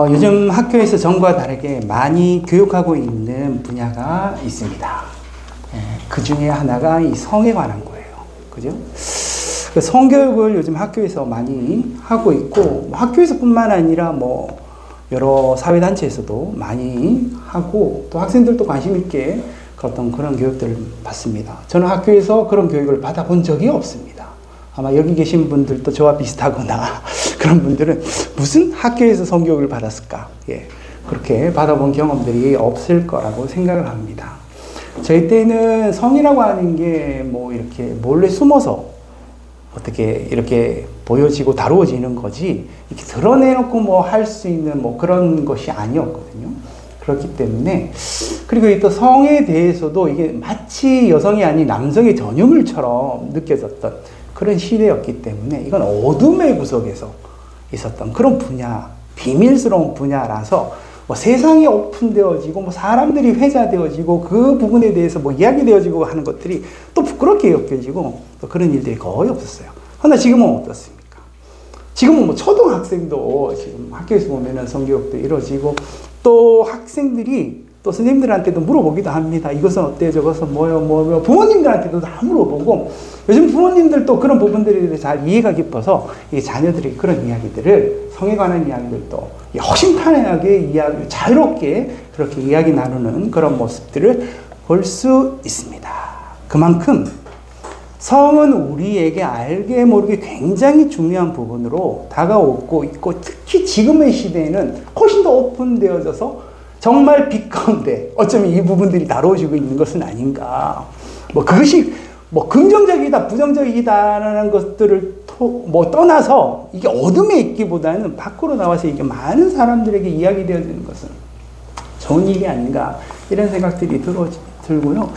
요즘 학교에서 전과 다르게 많이 교육하고 있는 분야가 있습니다. 그 중에 하나가 이 성에 관한 거예요. 그죠? 그 성교육을 요즘 학교에서 많이 하고 있고, 학교에서뿐만 아니라 여러 사회단체에서도 많이 하고, 또 학생들도 관심 있게 그런 교육들을 받습니다. 저는 학교에서 그런 교육을 받아본 적이 없습니다. 아마 여기 계신 분들도 저와 비슷하거나 그런 분들은 무슨 학교에서 성교육을 받았을까? 그렇게 받아본 경험들이 없을 거라고 생각을 합니다. 저희 때는 성이라고 하는 게 이렇게 몰래 숨어서 어떻게 이렇게 보여지고 다루어지는 거지, 이렇게 드러내놓고 할 수 있는 그런 것이 아니었거든요. 그렇기 때문에, 그리고 또 성에 대해서도 이게 마치 여성이 아닌 남성의 전유물처럼 느껴졌던 그런 시대였기 때문에, 이건 어둠의 구석에서 있었던 그런 분야, 비밀스러운 분야라서 세상이 오픈되어지고 사람들이 회자되어지고 그 부분에 대해서 이야기되어지고 하는 것들이 또 부끄럽게 여겨지고 또 그런 일들이 거의 없었어요. 그러나 지금은 어떻습니까? 지금은 초등학생도 지금 학교에서 보면은 성교육도 이루어지고, 또 학생들이 또 선생님들한테도 물어보기도 합니다. 이것은 어때요? 저것은 뭐요? 부모님들한테도 다 물어보고, 요즘 부모님들도 그런 부분들에 대해서 잘 이해가 깊어서 이 자녀들이 그런 이야기들을, 성에 관한 이야기들도 허심탄회하게 자유롭게 그렇게 이야기 나누는 그런 모습들을 볼 수 있습니다. 그만큼 성은 우리에게 알게 모르게 굉장히 중요한 부분으로 다가오고 있고, 특히 지금의 시대에는 훨씬 더 오픈되어져서 정말 빛 가운데 어쩌면 이 부분들이 다뤄지고 있는 것은 아닌가. 그것이 긍정적이다, 부정적이다라는 것들을 떠나서 이게 어둠에 있기보다는 밖으로 나와서 이게 많은 사람들에게 이야기되어지는 것은 좋은 일이 아닌가, 이런 생각들이 들고요.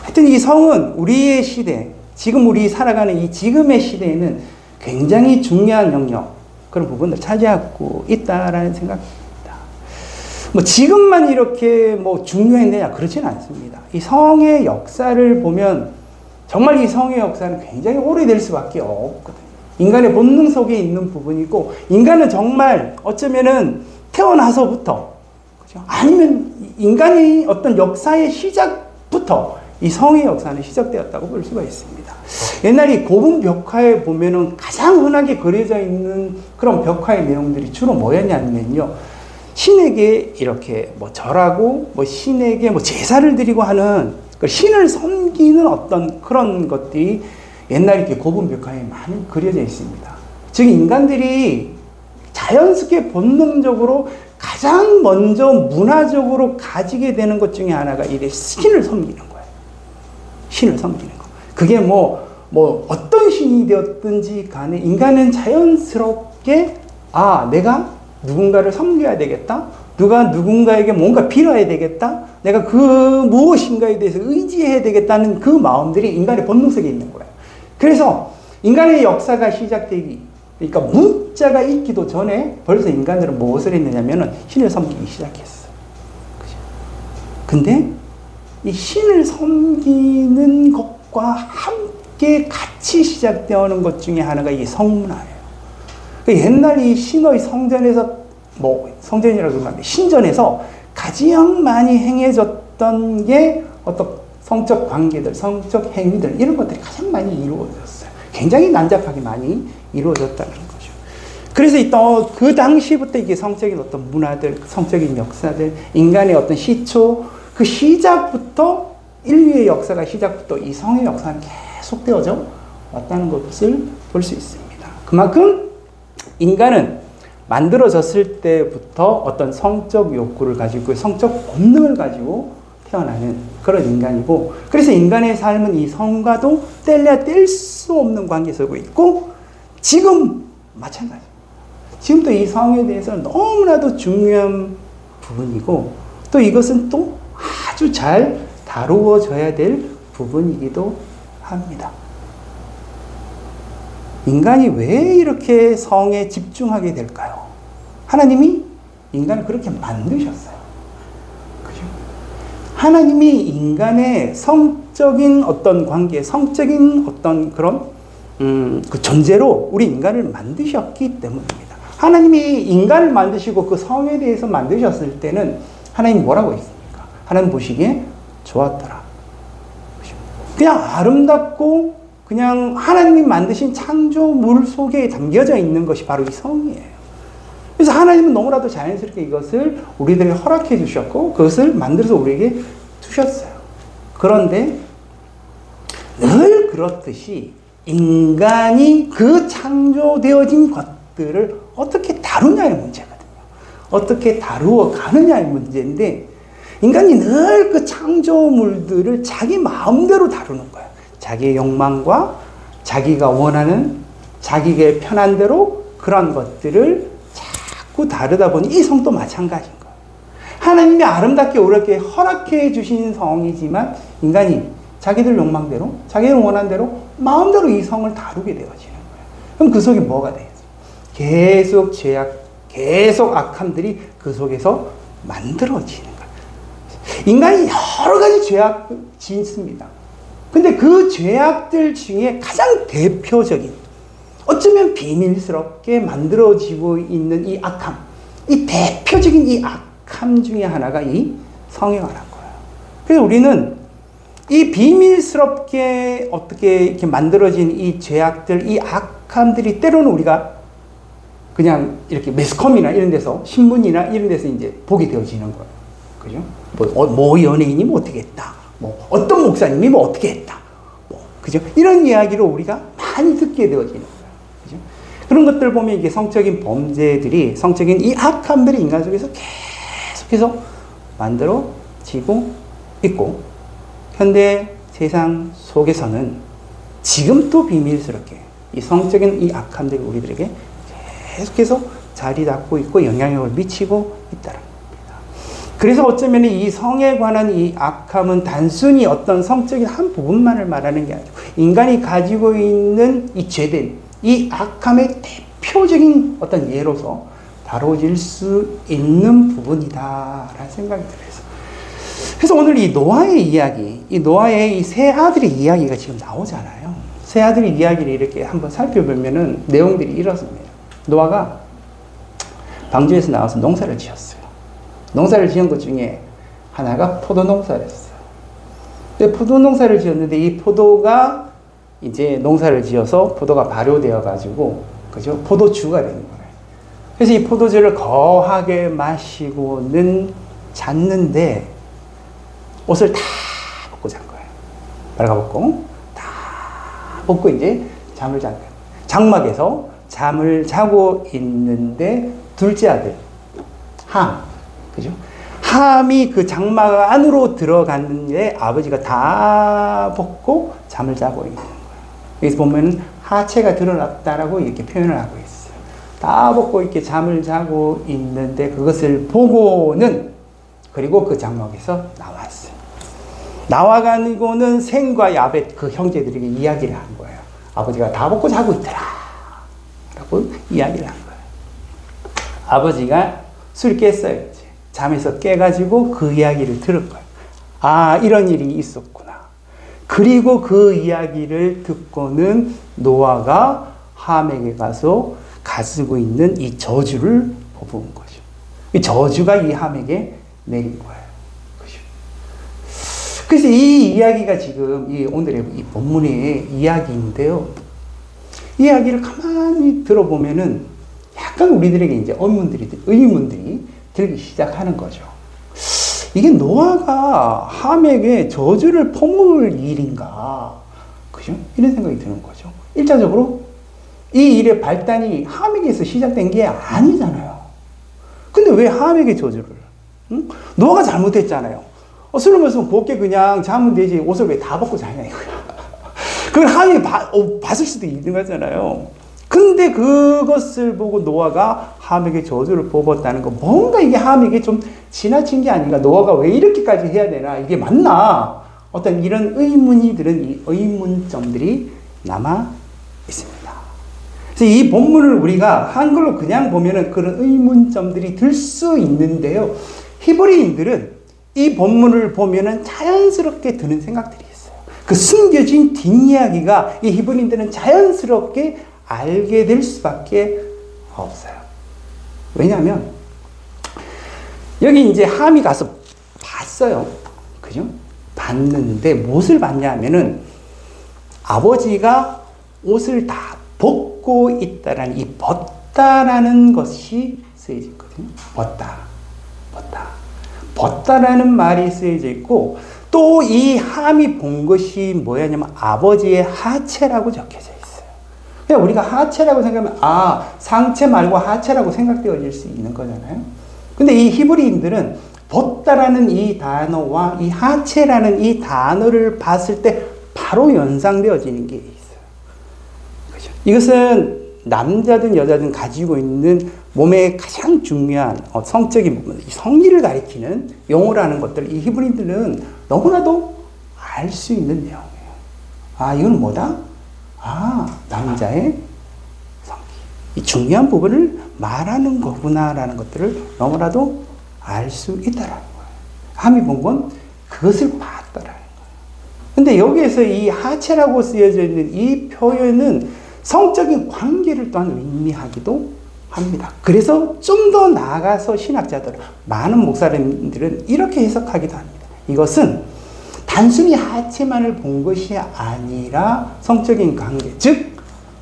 하여튼 이 성은 우리의 시대, 지금 우리 살아가는 이 지금의 시대에는 굉장히 중요한 영역, 그런 부분을 차지하고 있다라는 생각입니다. 지금만 이렇게 중요했느냐, 그렇지는 않습니다. 이 성의 역사를 보면 정말 이 성의 역사는 굉장히 오래될 수밖에 없거든요. 인간의 본능 속에 있는 부분이고, 인간은 정말 어쩌면은 태어나서부터, 그죠? 아니면 인간의 어떤 역사의 시작부터 이 성의 역사는 시작되었다고 볼 수가 있습니다. 옛날에 고분 벽화에 보면은 가장 흔하게 그려져 있는 그런 벽화의 내용들이 주로 뭐였냐면요, 신에게 이렇게 절하고 신에게 제사를 드리고 하는, 신을 섬기는 어떤 그런 것들이 옛날에 이렇게 고분 벽화에 많이 그려져 있습니다. 즉 인간들이 자연스럽게 본능적으로 가장 먼저 문화적으로 가지게 되는 것 중에 하나가 이래 신을 섬기는 거예요. 신을 섬기는 거. 그게 어떤 신이 되었든지 간에 인간은 자연스럽게 내가 누군가를 섬겨야 되겠다. 누군가에게 뭔가 빌어야 되겠다. 내가 그 무엇인가에 대해서 의지해야 되겠다는 그 마음들이 인간의 본능 속에 있는 거예요. 그래서 인간의 역사가 시작되기, 그러니까 문자가 있기도 전에 벌써 인간들은 무엇을 했느냐면은 신을 섬기기 시작했어요. 그죠? 근데 이 신을 섬기는 것과 함께 같이 시작되어오는 것 중에 하나가 이 성문화예요. 옛날 이 신의 성전에서, 성전이라고 하면 신전에서 가장 많이 행해졌던 게 어떤 성적 관계들, 성적 행위들, 이런 것들이 가장 많이 이루어졌어요. 굉장히 난잡하게 많이 이루어졌다는 거죠. 그래서 그 당시부터 이게 성적인 어떤 문화들, 성적인 역사들, 인간의 어떤 시초, 그 시작부터, 인류의 역사가 시작부터 이 성의 역사는 계속되어져 왔다는 것을 볼 수 있습니다. 그만큼 인간은 만들어졌을 때부터 어떤 성적 욕구를 가지고 성적 본능을 가지고 태어나는 그런 인간이고, 그래서 인간의 삶은 이 성과도 뗄래야 뗄 수 없는 관계에 서고 있고, 지금 마찬가지. 지금도 이 성에 대해서는 너무나도 중요한 부분이고, 또 이것은 또 아주 잘 다루어져야 될 부분이기도 합니다. 인간이 왜 이렇게 성에 집중하게 될까요? 하나님이 인간을 그렇게 만드셨어요. 그죠? 하나님이 인간의 성적인 어떤 관계, 성적인 어떤 그런 그 존재로 우리 인간을 만드셨기 때문입니다. 하나님이 인간을 만드시고 그 성에 대해서 만드셨을 때는 하나님이 뭐라고 했습니까? 하나님 보시기에 좋았더라. 그냥 아름답고 그냥 하나님이 만드신 창조물 속에 담겨져 있는 것이 바로 이 성이에요. 그래서 하나님은 너무나도 자연스럽게 이것을 우리들에게 허락해 주셨고 그것을 만들어서 우리에게 두셨어요. 그런데 늘 그렇듯이 인간이 그 창조되어진 것들을 어떻게 다루냐의 문제거든요. 어떻게 다루어 가느냐의 문제인데 인간이 늘 그 창조물들을 자기 마음대로 다루는 거예요. 자기의 욕망과 자기가 원하는 자기의 편한 대로 그런 것들을 자꾸 다루다 보니 이 성도 마찬가지인 거예요. 하나님이 아름답게 오르게 허락해 주신 성이지만 인간이 자기들 욕망대로 자기들 원하는 대로 마음대로 이 성을 다루게 되어지는 거예요. 그럼 그 속에 뭐가 돼요? 계속 죄악, 계속 악함들이 그 속에서 만들어지는 거예요. 인간이 여러 가지 죄악 짓습니다. 근데 그 죄악들 중에 가장 대표적인, 어쩌면 비밀스럽게 만들어지고 있는 이 악함, 이 대표적인 이 악함 중에 하나가 이 성에 관한 거예요. 그래서 우리는 이 비밀스럽게 어떻게 이렇게 만들어진 이 죄악들, 이 악함들이 때로는 우리가 그냥 이렇게 매스컴이나 이런 데서, 신문이나 이런 데서 이제 보게 되어지는 거예요. 그죠? 뭐 연예인이 뭐 어떻게 했다. 뭐 어떤 목사님이 뭐 어떻게 했다. 뭐, 그죠? 이런 이야기를 우리가 많이 듣게 되어지는 거예요. 그죠? 그런 것들 보면 이게 성적인 범죄들이, 성적인 이 악함들이 인간 속에서 계속해서 만들어지고 있고, 현대 세상 속에서는 지금 또 비밀스럽게 이 성적인 이 악함들이 우리들에게 계속해서 자리 잡고 있고 영향력을 미치고 있다는 겁니다. 그래서 어쩌면 이 성에 관한 이 악함은 단순히 어떤 성적인 한 부분만을 말하는 게 아니고 인간이 가지고 있는 이 죄된 이 악함의 대표적인 어떤 예로서 다뤄질 수 있는 부분이다라는 생각이 들어요. 그래서 오늘 이 노아의 이야기, 이 노아의 이 세 아들의 이야기가 지금 나오잖아요. 세 아들의 이야기를 이렇게 한번 살펴보면은 내용들이 이렇습니다. 노아가 방주에서 나와서 농사를 지었어요. 농사를 지은 것 중에 하나가 포도 농사였어요. 근데 포도 농사를 지었는데 이 포도가 이제 농사를 지어서 포도가 발효되어 가지고, 그죠? 포도주가 된 거예요. 그래서 이 포도주를 거하게 마시고는 잤는데 옷을 다 벗고 잔 거예요. 빨가벗고 다 벗고 이제 잠을 잔 거예요. 장막에서 잠을 자고 있는데 둘째 아들 함, 그죠? 함이 그 장막 안으로 들어갔는데 아버지가 다 벗고 잠을 자고 있는 거예요. 여기서 보면 하체가 드러났다라고 이렇게 표현을 하고 있어요. 다 벗고 이렇게 잠을 자고 있는데 그것을 보고는, 그리고 그 장막에서 나왔어요. 나와가지고는 셈과 야벳 그 형제들에게 이야기를 한 거예요. 아버지가 다 벗고 자고 있더라 라고 이야기를 한 거예요. 아버지가 술 깼어요. 이제 잠에서 깨가지고 그 이야기를 들은 거예요. 아, 이런 일이 있었구나. 그리고 그 이야기를 듣고는 노아가 함에게 가서 가지고 있는 이 저주를 퍼부은 거죠. 이 저주가 이 함에게 내린 거예요. 그죠? 그래서 이 이야기가 지금 이 오늘의 이 본문의 이야기인데요. 이 이야기를 가만히 들어보면은 약간 우리들에게 이제 의문들이 들기 시작하는 거죠. 이게 노아가 함에게 저주를 퍼부을 일인가? 그죠? 이런 생각이 드는 거죠. 일차적으로 이 일의 발단이 함에게서 시작된 게 아니잖아요. 근데 왜 함에게 저주를? 응? 노아가 잘못했잖아요. 술을 마시면 곱게 그냥 자면 되지 옷을 왜 다 벗고 자냐 이거야. 그걸 함이 봤을 수도 있는 거잖아요. 근데 그것을 보고 노아가 함에게 저주를 뽑았다는 거, 뭔가 이게 함에게 좀 지나친 게 아닌가? 노아가 왜 이렇게까지 해야 되나? 이게 맞나? 어떤 이런 의문이 드는 이 의문점들이 남아 있습니다. 그래서 이 본문을 우리가 한글로 그냥 보면은 그런 의문점들이 들 수 있는데요. 히브리인들은 이 본문을 보면은 자연스럽게 드는 생각들이 있어요. 그 숨겨진 뒷이야기가 이 히브리인들은 자연스럽게 알게 될 수밖에 없어요. 왜냐하면 여기 이제 함이 가서 봤어요. 그죠? 봤는데 무엇을 봤냐 하면은 아버지가 옷을 다 벗고 있다라는 이 벗다라는 것이 쓰여져 있거든요. 벗다라는 말이 쓰여져 있고 또 이 함이 본 것이 뭐냐면 아버지의 하체라고 적혀져 있어요. 그냥 우리가 하체라고 생각하면 상체 말고 하체라고 생각되어질 수 있는 거잖아요. 근데 이 히브리인들은 벗다라는 이 단어와 이 하체라는 이 단어를 봤을 때 바로 연상되어지는 게 있어요. 그죠? 이것은 남자든 여자든 가지고 있는 몸의 가장 중요한 성적인 부분, 성리를 가리키는 용어라는 것들, 이 히브리인들은 너무나도 알 수 있는 내용이에요. 이건 뭐다? 남자의 성기. 이 중요한 부분을 말하는 거구나라는 것들을 너무나도 알 수 있다라는 거예요. 함이 본 건 그것을 봤다라는 거예요. 근데 여기에서 이 하체라고 쓰여져 있는 이 표현은 성적인 관계를 또한 의미하기도 합니다. 그래서 좀 더 나아가서 신학자들, 많은 목사님들은 이렇게 해석하기도 합니다. 이것은 단순히 하체만을 본 것이 아니라 성적인 관계, 즉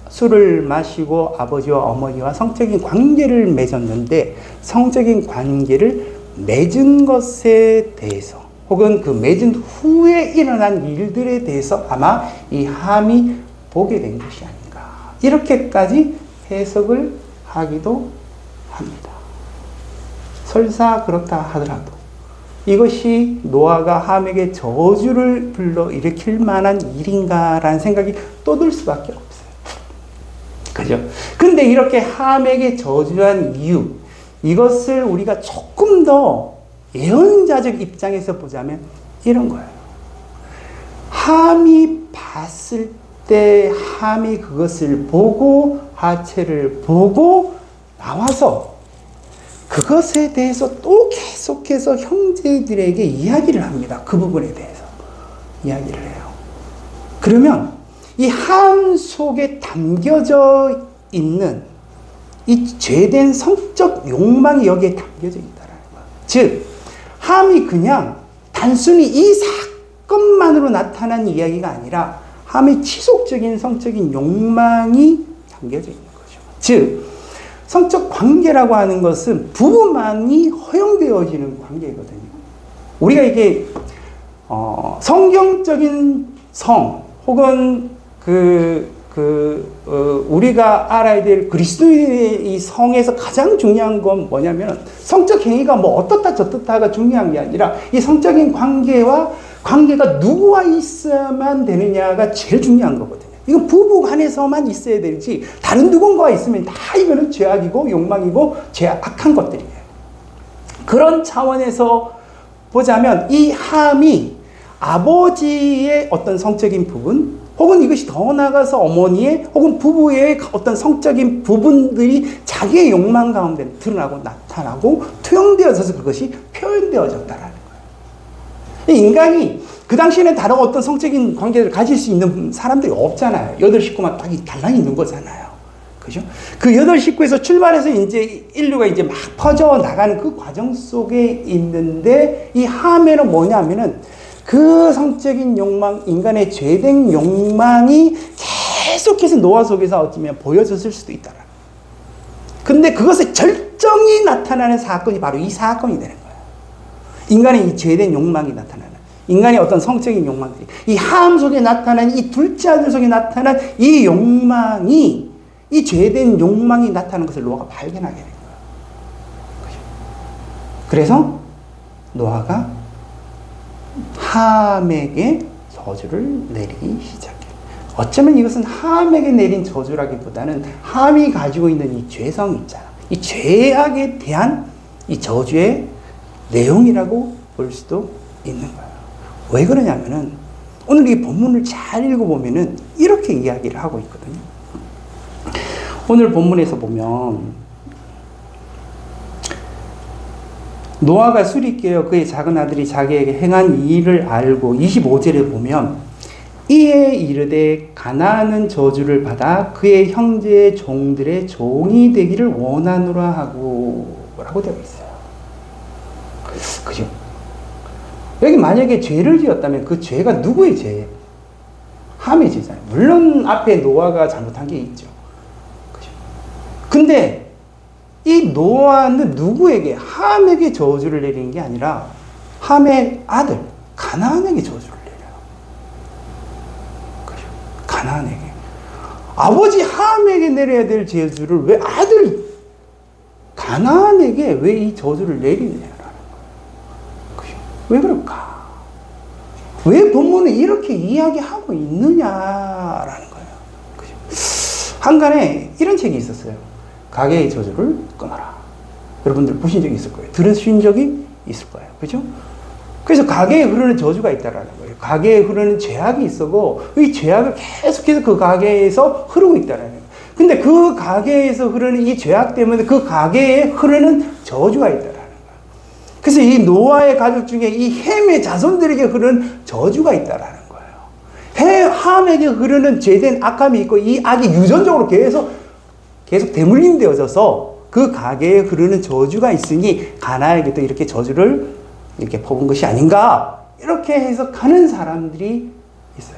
술을 마시고 아버지와 어머니와 성적인 관계를 맺었는데 성적인 관계를 맺은 것에 대해서 혹은 그 맺은 후에 일어난 일들에 대해서 아마 이 함이 보게 된 것이 아닌가, 이렇게까지 해석을 하기도 합니다. 설사 그렇다 하더라도 이것이 노아가 함에게 저주를 불러일으킬 만한 일인가라는 생각이 또 들 수밖에 없어요. 그죠? 근데 이렇게 함에게 저주한 이유, 이것을 우리가 조금 더 예언자적 입장에서 보자면 이런 거예요. 함이 봤을 때 함이 그것을 보고 하체를 보고 나와서 그것에 대해서 또 계속해서 형제들에게 이야기를 합니다. 그 부분에 대해서 이야기를 해요. 그러면 이 함 속에 담겨져 있는 이 죄된 성적 욕망이 여기에 담겨져 있다는 거예요. 즉 함이 그냥 단순히 이 사건만으로 나타난 이야기가 아니라 함의 지속적인 성적인 욕망이 담겨져 있는 거죠. 즉 성적 관계라고 하는 것은 부부만이 허용되어지는 관계거든요. 우리가 이게 성경적인 성 혹은 우리가 알아야 될 그리스도인의 이 성에서 가장 중요한 건 뭐냐면 성적 행위가 뭐 어떻다 저떻다가 중요한 게 아니라 이 성적인 관계가 누구와 있어야만 되느냐가 제일 중요한 거거든요. 이건 부부 간에서만 있어야 되지 다른 누군가가 있으면 다 이거는 죄악이고 욕망이고 악한 것들이에요. 그런 차원에서 보자면 이 함이 아버지의 어떤 성적인 부분 혹은 이것이 더 나아가서 어머니의 혹은 부부의 어떤 성적인 부분들이 자기의 욕망 가운데 드러나고 나타나고 투영되어져서 그것이 표현되어졌다라는 거예요. 인간이 그 당시에는 다른 어떤 성적인 관계를 가질 수 있는 사람들이 없잖아요. 8식구만 딱 달랑 있는 거잖아요. 그죠? 그 8식구에서 출발해서 이제 인류가 이제 막 퍼져 나가는 그 과정 속에 있는데 이 함에는 뭐냐면은 그 성적인 욕망, 인간의 죄된 욕망이 계속해서 노아 속에서 어쩌면 보여졌을 수도 있다. 근데 그것의 절정이 나타나는 사건이 바로 이 사건이 되는 거예요. 인간의 이 죄된 욕망이 나타나는, 인간의 어떤 성적인 욕망들이, 이 함 속에 나타난, 이 둘째 아들 속에 나타난 이 욕망이, 이 죄된 욕망이 나타나는 것을 노아가 발견하게 된 거예요. 그래서 노아가 함에게 저주를 내리기 시작해요. 어쩌면 이것은 함에게 내린 저주라기보다는 함이 가지고 있는 이 죄성 있잖아. 이 죄악에 대한 이 저주의 내용이라고 볼 수도 있는 거예요. 왜 그러냐면은 오늘 이 본문을 잘 읽어보면은 이렇게 이야기를 하고 있거든요. 오늘 본문에서 보면 노아가 술이 깨어 그의 작은 아들이 자기에게 행한 일을 알고 25절에 보면 이에 이르되 가나안은 저주를 받아 그의 형제의 종들의 종이 되기를 원하노라 하고 라고 되어 있어요. 그죠? 여기 만약에 죄를 지었다면 그 죄가 누구의 죄예요? 함의 죄잖아요. 물론 앞에 노아가 잘못한 게 있죠. 그죠? 근데 이 노아는 누구에게? 함에게 저주를 내리는 게 아니라 함의 아들 가나안에게 저주를 내려요. 그죠? 가나안에게. 아버지 함에게 내려야 될 저주를 왜 아들 가나안에게 왜 이 저주를 내리느냐라는 거예요. 그죠? 왜 그럴까? 왜 본문은 이렇게 이야기하고 있느냐라는 거예요. 그죠? 한간에 이런 책이 있었어요. 가계의 저주를 끊어라. 여러분들 보신 적이 있을 거예요. 들으신 적이 있을 거예요. 그죠? 그래서 가계에 흐르는 저주가 있다라는 거예요. 가계에 흐르는 죄악이 있어고 이 죄악을 계속해서 그 가계에서 흐르고 있다라는 거예요. 근데 그 가계에서 흐르는 이 죄악 때문에 그 가계에 흐르는 저주가 있다라는 거예요. 그래서 이 노아의 가족 중에 이 햄의 자손들에게 흐르는 저주가 있다라는 거예요. 함에게 흐르는 죄된 악함이 있고 이 악이 유전적으로 계속 대물림 되어져서 그 가계에 흐르는 저주가 있으니 가나에게도 이렇게 저주를 이렇게 퍼본 것이 아닌가 이렇게 해석하는 사람들이 있어요.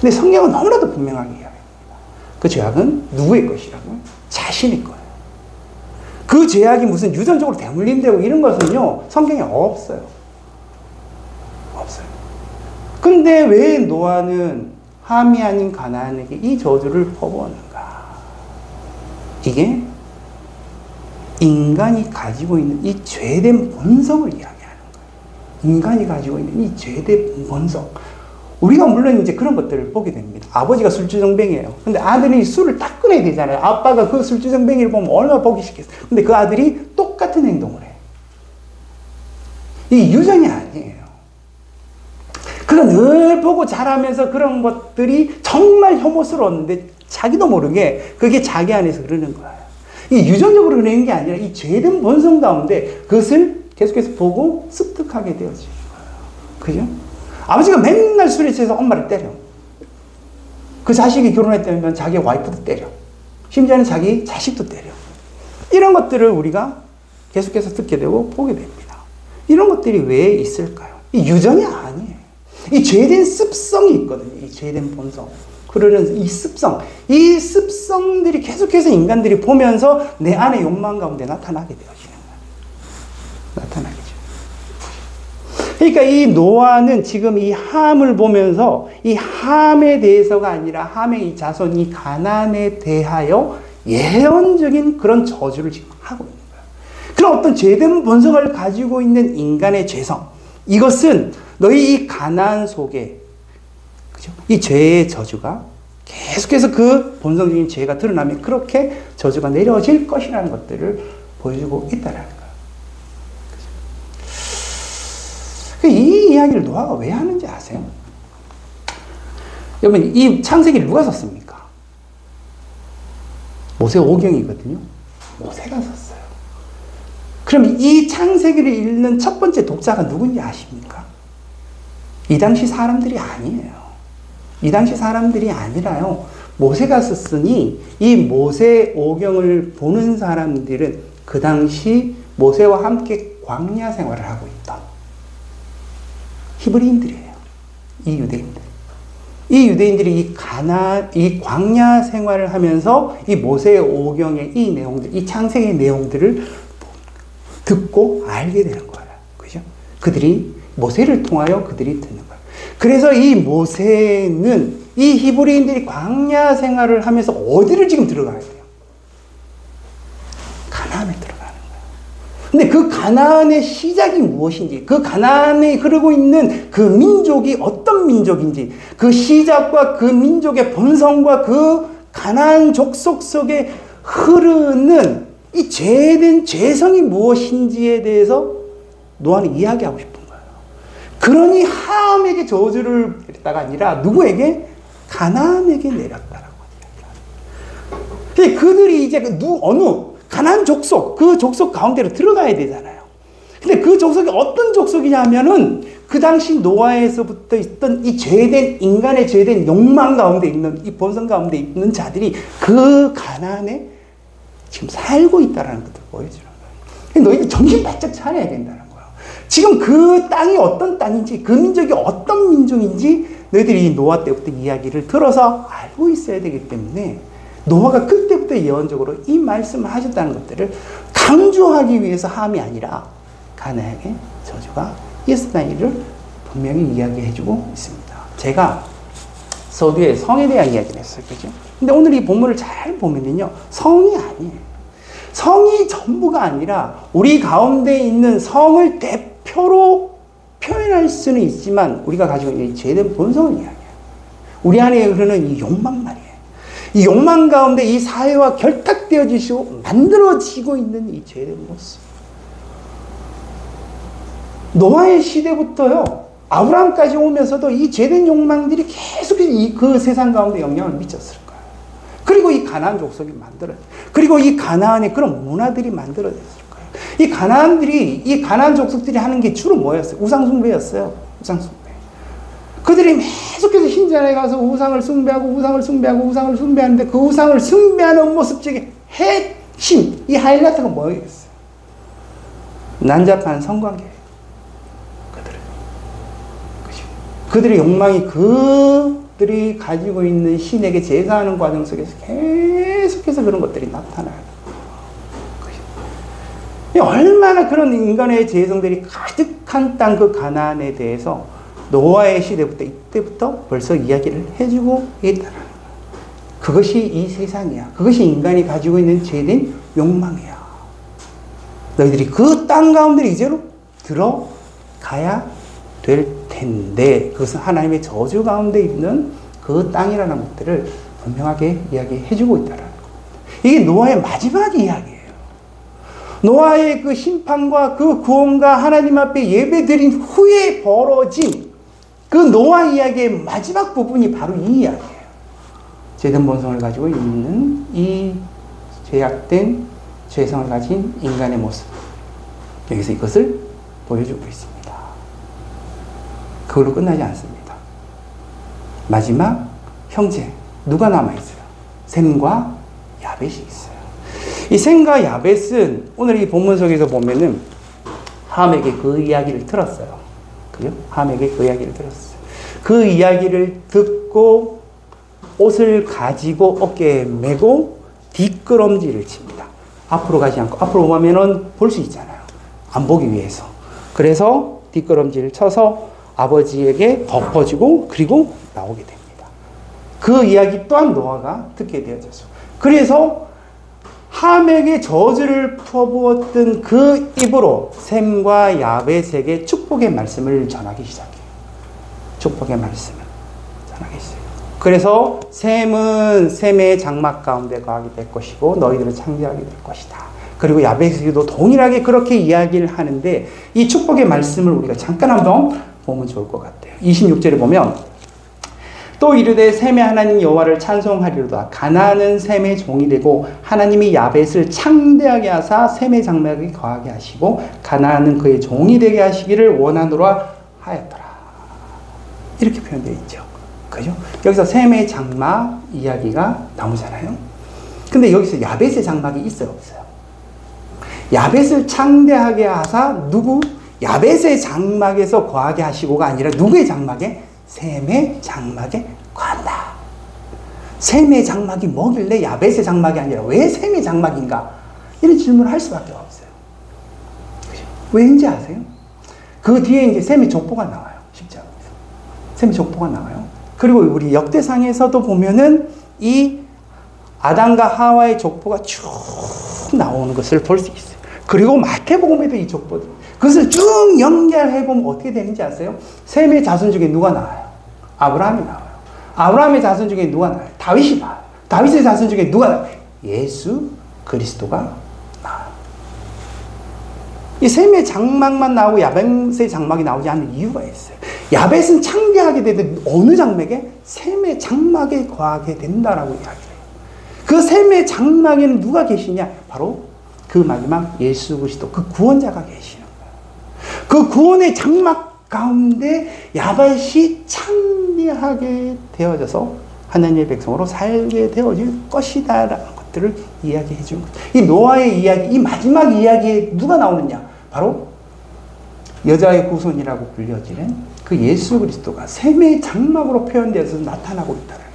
근데 성경은 너무나도 분명하게 이야기합니다. 그 죄악은 누구의 것이라고? 자신의 거예요. 그 죄악이 무슨 유전적으로 대물림되고 이런 것은요 성경에 없어요. 없어요. 근데 왜 노아는 함이 아닌 가나안에게 이 저주를 퍼부었는가? 이게 인간이 가지고 있는 이 죄된 본성을 이야기하는 거예요. 인간이 가지고 있는 이 죄된 본성. 우리가 물론 이제 그런 것들을 보게 됩니다. 아버지가 술주정뱅이에요. 근데 아들이 술을 딱 끊어야 되잖아요. 아빠가 그 술주정뱅이를 보면 얼마나 보기 싫겠어요. 근데 그 아들이 똑같은 행동을 해요. 이게 유전이 아니에요. 그걸 늘 보고 자라면서 그런 것들이 정말 혐오스러웠는데 자기도 모르게 그게 자기 안에서 흐르는 거예요. 이 유전적으로 흐르는 게 아니라 이 죄된 본성 가운데 그것을 계속해서 보고 습득하게 되어지는 거예요. 그죠? 아버지가 맨날 술에 취해서 엄마를 때려. 그 자식이 결혼했다면 자기 와이프도 때려. 심지어는 자기 자식도 때려. 이런 것들을 우리가 계속해서 듣게 되고 보게 됩니다. 이런 것들이 왜 있을까요? 이 유전이 아니에요. 이 죄된 습성이 있거든요. 이 죄된 본성. 흐르는 이 습성. 이 습성들이 계속해서 인간들이 보면서 내 안의 욕망 가운데 나타나게 되어지는 거예요. 나타나겠죠. 그러니까 이 노아는 지금 이 함을 보면서 이 함에 대해서가 아니라 함의 이 자손, 이 가나안에 대하여 예언적인 그런 저주를 지금 하고 있는 거예요. 그런 어떤 죄된 본성을 가지고 있는 인간의 죄성. 이것은 너희 이 가나안 속에 그죠? 이 죄의 저주가 계속해서 그 본성적인 죄가 드러나면 그렇게 저주가 내려질 것이라는 것들을 보여주고 있다는 거예요. 이 이야기를 노아가 왜 하는지 아세요? 여러분, 이 창세기를 누가 썼습니까? 모세 오경이거든요. 모세가 썼어요. 그럼 이 창세기를 읽는 첫 번째 독자가 누군지 아십니까? 이 당시 사람들이 아니에요. 이 당시 사람들이 아니라요. 모세가 썼으니 이 모세 오경을 보는 사람들은 그 당시 모세와 함께 광야 생활을 하고 있던 히브리인들이에요. 이 유대인들. 이 유대인들이 이 광야 생활을 하면서 이 모세 오경의 이 내용들, 이 창세기의 내용들을 듣고 알게 되는 거예요. 그죠? 그들이 모세를 통하여 그들이 듣는 거예요. 그래서 이 모세는 이 히브리인들이 광야 생활을 하면서 어디를 지금 들어가야 돼요? 가나안에 들어가는 거예요. 근데 그 가나안의 시작이 무엇인지, 그 가나안에 흐르고 있는 그 민족이 어떤 민족인지, 그 시작과 그 민족의 본성과 그 가나안 족속 속에 흐르는 이 죄된 죄성이 무엇인지에 대해서 노아는 이야기하고 싶은 거예요. 그러니 함에게 저주를 내렸다가 아니라 누구에게? 가나안에게 내렸다라고 이야기합니다. 그들이 이제 어느 가나안 족속, 그 족속 가운데로 들어가야 되잖아요. 근데 그 족속이 어떤 족속이냐면은 그 당시 노아에서부터 있던 이 죄된 인간의 죄된 욕망 가운데 있는 이 본성 가운데 있는 자들이 그 가나안에 지금 살고 있다는 것을 보여주는 거예요. 너희들 정신 바짝 차려야 된다는 거예요. 지금 그 땅이 어떤 땅인지, 그 민족이 어떤 민족인지 너희들이 이 노아 때부터 이야기를 들어서 알고 있어야 되기 때문에 노아가 그때부터 예언적으로 이 말씀을 하셨다는 것들을 강조하기 위해서 함이 아니라 가나안에게 저주가 있었다는 를 분명히 이야기해주고 있습니다. 제가 서두에 성에 대한 이야기를 했어요. 그죠? 근데 오늘 이 본문을 잘 보면요. 성이 아니에요. 성이 전부가 아니라 우리 가운데 있는 성을 대표로 표현할 수는 있지만 우리가 가지고 있는 이 죄된 본성을 이야기해요. 우리 안에 흐르는 이 욕망 말이에요. 이 욕망 가운데 이 사회와 결탁되어지시고 만들어지고 있는 이 죄된 모습. 노아의 시대부터요, 아브라함까지 오면서도 이 죄된 욕망들이 계속해서 그 세상 가운데 영향을 미쳤을 거예요. 그리고 이 가나안 족속이 그리고 이 가나안의 그런 문화들이 만들어졌을 거예요. 이 가나안 족속들이 하는 게 주로 뭐였어요? 우상숭배였어요. 우상숭배. 그들이 계속해서 신전에 가서 우상을 숭배하는데 그 우상을 숭배하는 모습 중에 핵심, 이 하이라이트가 뭐였어요? 난잡한 성관계. 그들의 욕망이 그들이 가지고 있는 신에게 제사하는 과정 속에서 계속해서 그런 것들이 나타나요. 얼마나 그런 인간의 죄성들이 가득한 땅 그 가나안에 대해서 노아의 시대부터 이때부터 벌써 이야기를 해주고 있다는 거예요. 그것이 이 세상이야. 그것이 인간이 가지고 있는 죄된 욕망이야. 너희들이 그 땅 가운데 이제로 들어가야 될 텐데 그것은 하나님의 저주 가운데 있는 그 땅이라는 것들을 분명하게 이야기해주고 있다는 겁니다. 이게 노아의 마지막 이야기예요. 노아의 그 심판과 그 구원과 하나님 앞에 예배드린 후에 벌어진 그 노아 이야기의 마지막 부분이 바로 이 이야기예요. 죄된 본성을 가지고 있는 이 죄악된 죄성을 가진 인간의 모습. 여기서 이것을 보여주고 있습니다. 그걸로 끝나지 않습니다. 마지막 형제 누가 남아있어요? 셈과 야벳이 있어요. 이 셈과 야벳은 오늘 이 본문 속에서 보면은 함에게 그 이야기를 들었어요. 그죠? 함에게 그 이야기를 들었어요. 그 이야기를 듣고 옷을 가지고 어깨에 메고 뒷걸음질을 칩니다. 앞으로 가지 않고 앞으로 가면은 볼 수 있잖아요. 안 보기 위해서. 그래서 뒷걸음질을 쳐서 아버지에게 덮어주고 그리고 나오게 됩니다. 그 이야기 또한 노아가 듣게 되어졌죠. 그래서 함에게 저주를 퍼부었던 그 입으로 셈과 야벳에게 축복의 말씀을 전하기 시작해요. 축복의 말씀을 전하기 시작해요. 그래서 셈은 셈의 장막 가운데 거하게 될 것이고 너희들은 창대하게 될 것이다. 그리고 야벳에게도 동일하게 그렇게 이야기를 하는데 이 축복의 말씀을 우리가 잠깐 한번 보면 좋을 것 같아요. 26절에 보면 또 이르되 셈의 하나님 여호와를 찬송하리로다. 가나안은 셈의 종이 되고 하나님이 야벳을 창대하게 하사 셈의 장막에 거하게 하시고 가나안은 그의 종이 되게 하시기를 원하노라 하였더라. 이렇게 표현되어 있죠. 그죠? 여기서 셈의 장막 이야기가 나오잖아요. 근데 여기서 야벳의 장막이 있어요, 없어요? 야벳을 창대하게 하사 누구? 야벳의 장막에서 거하게 하시고가 아니라 누구의 장막에? 셈의 장막에 거한다. 셈의 장막이 뭐길래 야벳의 장막이 아니라 왜 셈의 장막인가? 이런 질문을 할 수밖에 없어요. 그죠? 왜인지 아세요? 그 뒤에 이제 셈의 족보가 나와요. 10장에서. 셈의 족보가 나와요. 그리고 우리 역대상에서도 보면은 이 아담과 하와의 족보가 쭉 나오는 것을 볼 수 있어요. 그리고 마태복음에도 이 족보들 그것을 쭉 연결해보면 어떻게 되는지 아세요? 셈의 자손 중에 누가 나와요? 아브라함이 나와요. 아브라함의 자손 중에 누가 나와요? 다윗이 나와요. 다윗의 자손 중에 누가 나와요? 예수 그리스도가 나와요. 이 셈의 장막만 나오고 야벳의 장막이 나오지 않는 이유가 있어요. 야벳은 창대하게 되듯 어느 장막에? 셈의 장막에 거하게 된다라고 이야기해요. 그 셈의 장막에는 누가 계시냐? 바로 그 마지막 예수 그리스도 그 구원자가 계시는 거예요. 그 구원의 장막 가운데 야벳이 창대하게 되어져서 하나님의 백성으로 살게 되어질 것이다 라는 것들을 이야기해 준 것. 이 노아의 이야기, 이 마지막 이야기에 누가 나오느냐? 바로 여자의 후손이라고 불려지는 그 예수 그리스도가 샘의 장막으로 표현되어서 나타나고 있다는 거예요.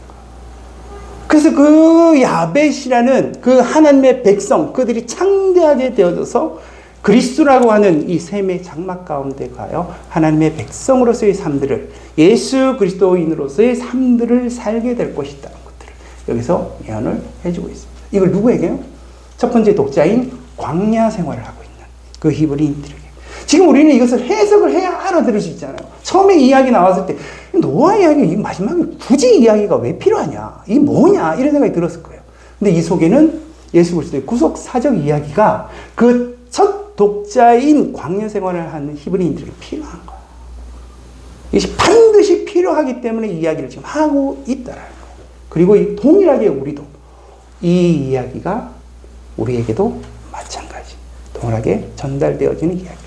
그래서 그 야벳이라는 그 하나님의 백성, 그들이 창대하게 되어져서 그리스도라고 하는 이 샘의 장막 가운데 가요 하나님의 백성으로서의 삶들을, 예수 그리스도인으로서의 삶들을 살게 될 것이라는 것들을 여기서 예언을 해주고 있습니다. 이걸 누구에게요? 첫 번째 독자인 광야 생활을 하고 있는 그 히브리인들에게. 지금 우리는 이것을 해석을 해야 알아들을 수 있잖아요. 처음에 이야기 나왔을 때 노아 이야기 마지막에 굳이 이야기가 왜 필요하냐, 이게 뭐냐 이런 생각이 들었을 거예요. 근데 이 속에는 예수 그리스도의 구속 사적 이야기가 그 첫 독자인 광야 생활을 하는 히브리인들에게 필요한 거예요. 이것이 반드시 필요하기 때문에 이 이야기를 지금 하고 있다라는 거예요. 그리고 동일하게 우리도 이 이야기가 우리에게도 마찬가지 동일하게 전달되어지는 이야기예요.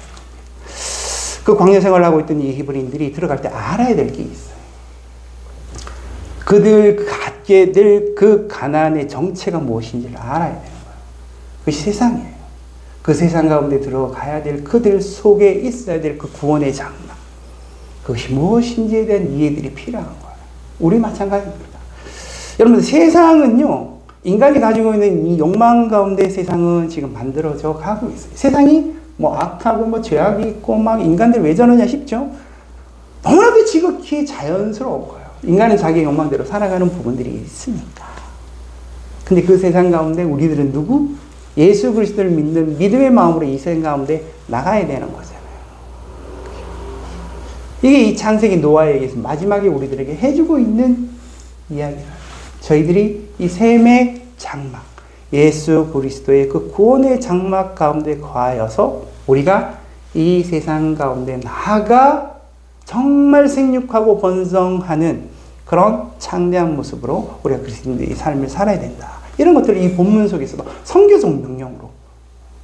그 광야 생활을 하고 있던 이 히브리인들이 들어갈 때 알아야 될 게 있어요. 그들 갖게 될 그 가나안의 정체가 무엇인지를 알아야 되는 거예요. 그것이 세상이에요. 그 세상 가운데 들어가야 될 그들 속에 있어야 될 그 구원의 장막, 그것이 무엇인지에 대한 이해들이 필요한 거예요. 우리 마찬가지입니다. 여러분, 세상은요, 인간이 가지고 있는 이 욕망 가운데 세상은 지금 만들어져 가고 있어요. 세상이 뭐 악하고 뭐 죄악이 있고 막 인간들 왜 저러냐 싶죠? 너무나도 지극히 자연스러운 거예요. 인간은 자기 욕망대로 살아가는 부분들이 있으니까. 근데 그 세상 가운데 우리들은 누구? 예수 그리스도를 믿는 믿음의 마음으로 이 세상 가운데 나가야 되는 거잖아요. 이게 이 창세기 노아에게서 마지막에 우리들에게 해주고 있는 이야기예요. 저희들이 이 샘의 장막, 예수 그리스도의 그 구원의 장막 가운데 거하여서 우리가 이 세상 가운데 나아가 정말 생육하고 번성하는 그런 창대한 모습으로 우리가 그리스도인의 삶을 살아야 된다. 이런 것들을 이 본문 속에서도 선교적 명령으로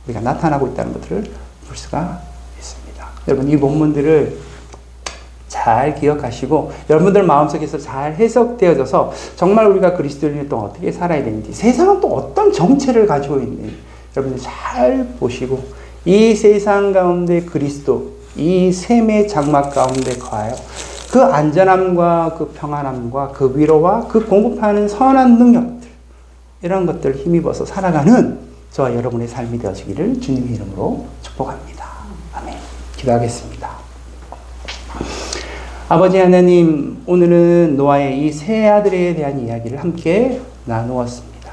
우리가 나타나고 있다는 것들을 볼 수가 있습니다. 여러분, 이 본문들을 잘 기억하시고 여러분들 마음속에서 잘 해석되어져서 정말 우리가 그리스도인이 또 어떻게 살아야 되는지, 세상은 또 어떤 정체를 가지고 있는지 여러분들 잘 보시고 이 세상 가운데 그리스도, 이 샘의 장막 가운데 거하여 그 안전함과 그 평안함과 그 위로와 그 공급하는 선한 능력들, 이런 것들을 힘입어서 살아가는 저와 여러분의 삶이 되어지기를 주님의 이름으로 축복합니다. 아멘. 기도하겠습니다. 아버지 하나님, 오늘은 노아의 이 세 아들에 대한 이야기를 함께 나누었습니다.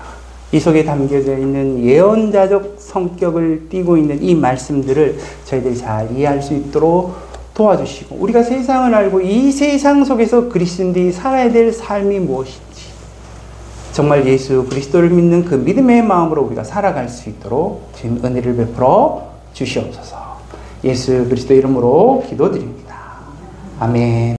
이 속에 담겨져 있는 예언자적 성격을 띠고 있는 이 말씀들을 저희들이 잘 이해할 수 있도록 도와주시고, 우리가 세상을 알고 이 세상 속에서 그리스도인들이 살아야 될 삶이 무엇인지, 정말 예수 그리스도를 믿는 그 믿음의 마음으로 우리가 살아갈 수 있도록 주님 은혜를 베풀어 주시옵소서. 예수 그리스도 이름으로 기도드립니다. 아멘.